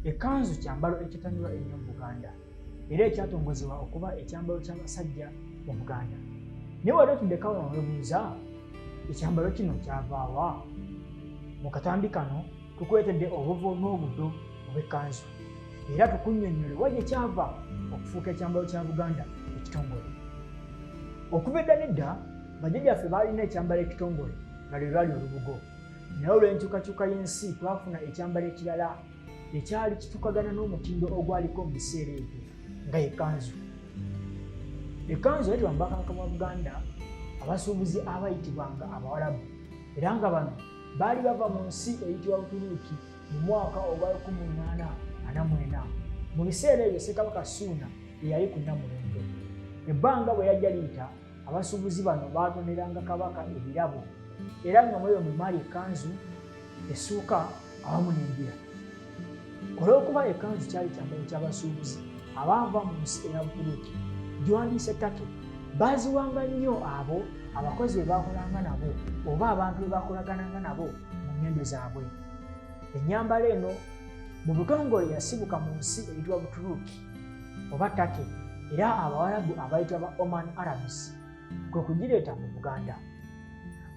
Ekkanzu kyambalo ekitanyulwa ennyo mu Buganda era ekyatongozebwa okuba ekyambalo ky'abasajja mu Buganda. Naye wali otuddeko awo weebuuza ekyambalo kino kyavaawa? Mu katambi kano tukwetedde obuvo n'obuddo obw'ekkanzu era tukunnyonnyole wa gye kyava okufuuka ekyambalo kya Buganda ekitongole. Okuva edda n'edda bajjajjaffe baalina ekyambalo ekitongole nga lwe lwali olubugo, naye olw'enkyukakyuka y'ensi twafuna ekyambalo ekirala ekyali kitukagana n'omutindo ogwaliko mu biseera ebyo nga ekkanzu. Ekkanzu yayitibwa mu Bwakabaka bwa Buganda abasuubuzi abayitibwanga Abawarabu era nga bano baali bava mu nsi eyitibwa Buturuuki mu mwaka ogwa 1849. Mu biseera ebyo Ssekabaka Ssuuna ye yali ku Nnamulondo. Ebbanga bwe yajja liyita abasuubuzi bano baatoneranga Kabaka ebirabo era nga muri eyo mwe mwali ekkanzu, essuuka awamu n'embira. Olw'okuba ekkanzu kyali kyambalo ky'abasuubuzi abaava mu nsi eya Buturuuki, Giwandiise Turkey baaziwanga nnyo abo abakozi be baakolanga nabo oba abantu be baakolagananga nabo mu ngendo zaabwe. Ennyambala eno mu butongole yasibuka mu nsi eyitibwa Buturuuki oba Turkey era Abawarabu abayitibwa ba Oman Arabs kwe kugireeta mu Buganda.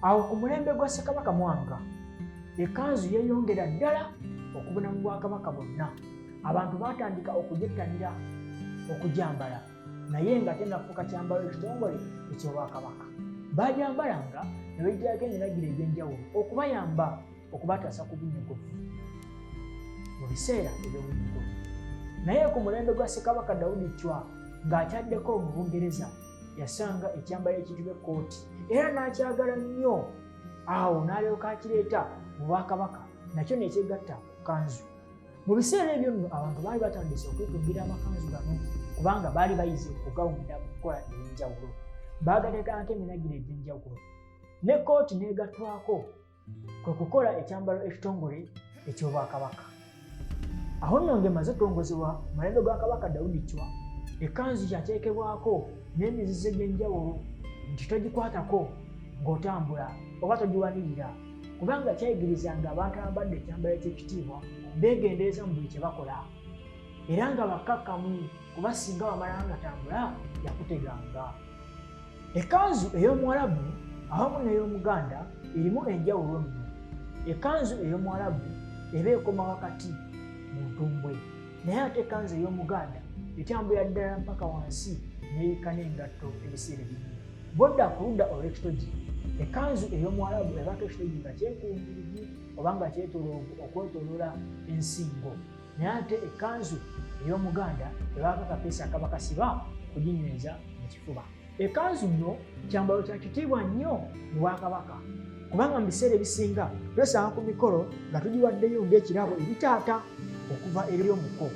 Awo ku mulembe gwa Ssekabaka Mwanga ekkanzu yeeyongera ddala okubuna mu Bwakabaka bwonna. Abantu baatandika okugyettanira okugyambala naye nga tennafuuka kyambalo ekitongole eky'Obwakabaka. Baagyambalanga ne baggyako emiragiro egy'enjawulo okubayamba okubataasa ku bunyogovu mu biseera eby'obunyogovu. Naye ku mulembe gwa Ssekabaka Daudi Chwa ng'akyaddeko mu Bungereza yasanga ekyambalo ekiyitibwa ekkooti era n'akyagala nnyo. Awo n'alyoka akireeta mu Bwakabaka nakyo ne kyegatta ku kkanzu. Mu biseera ebyo nno abantu baali batandise okwetungira amakanzu gano kubanga baali bayize okugawunda mu nkola ey'enjawulo. Baagateekako eminagiro egy'enjawulo n'ekkooti n'egattwako kwe kukola ekyambalo ekitongole eky'Obwakabaka. Aho nno ng'emaze okulongozebwa mu mulembe gwa Kabaka Daudi Chwa, ekkanzu kyateekebwako n'emizizo egy'enjawulo nti togikwatako ng'otambula oba togiwanirira kubanga kyayigirizanga abantu abambadde ekyambalo eky'ekitiibwa beegendereza mu buli kye bakola era nga bakkakkamu kuba singa wamala nga tambula yakuteganga. Ekkanzu ey'Omuwarabu awamu n'ey'Omuganda erimu enjawulo nno. Ekkanzu ey'Omuwarabu eba ekoma wakati mu ntumbwe naye ate ekkanzu ey'Omuganda etambula ddala mpaka wansi n'eyika n'engatto ebiseera ebimu. Bodda ku ludda olw'ekitogi ekkanzu ey'Omuwarabu ebako ekitogi nga kyekungirivu oba nga kyetoloovu okwetoloola ensingo naye ate ekkanzu ey'Omuganda ebako akapeesa akaba kasiba kuginyweza mu kifuba. Ekkanzu nno kyambalo kya kitiibwa nnyo mu Bwakabaka kubanga mu biseera ebisinga twesanga ku mikolo nga tugiwaddeyo ng'ekirabo eri taata okuva eri omuko.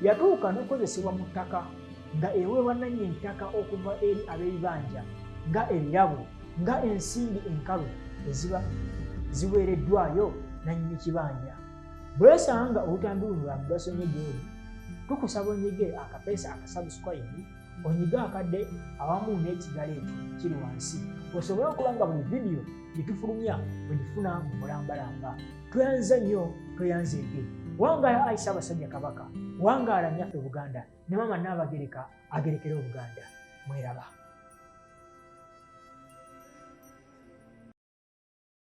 Yatuuka n'okukozesebwa mu ttaka nga eweebwa nannyini ttaka okuva eri ab'ebibanja nga ebirabo nga ensimbi enkalu eziba ziweereddwayo nannyini kibanja. Bwe wesanga nga olutambi luno lwa mugaso nnyo gy'oli, tukusaba onyige akapeesa akasabusukayini onyiga akadde awamu n'ekigala ekyo kiri wansi osobole okuba nga buli vidiyo gye tufulumya bwe gifuna mu mulambalamba. Tweyanze nnyo, tweyanzeege. Wangaala Ayi Ssaabasajja Kabaka, wangaala nnyaffe Buganda ne Maama Nnaabagereka agerekera Obuganda. Mweraba.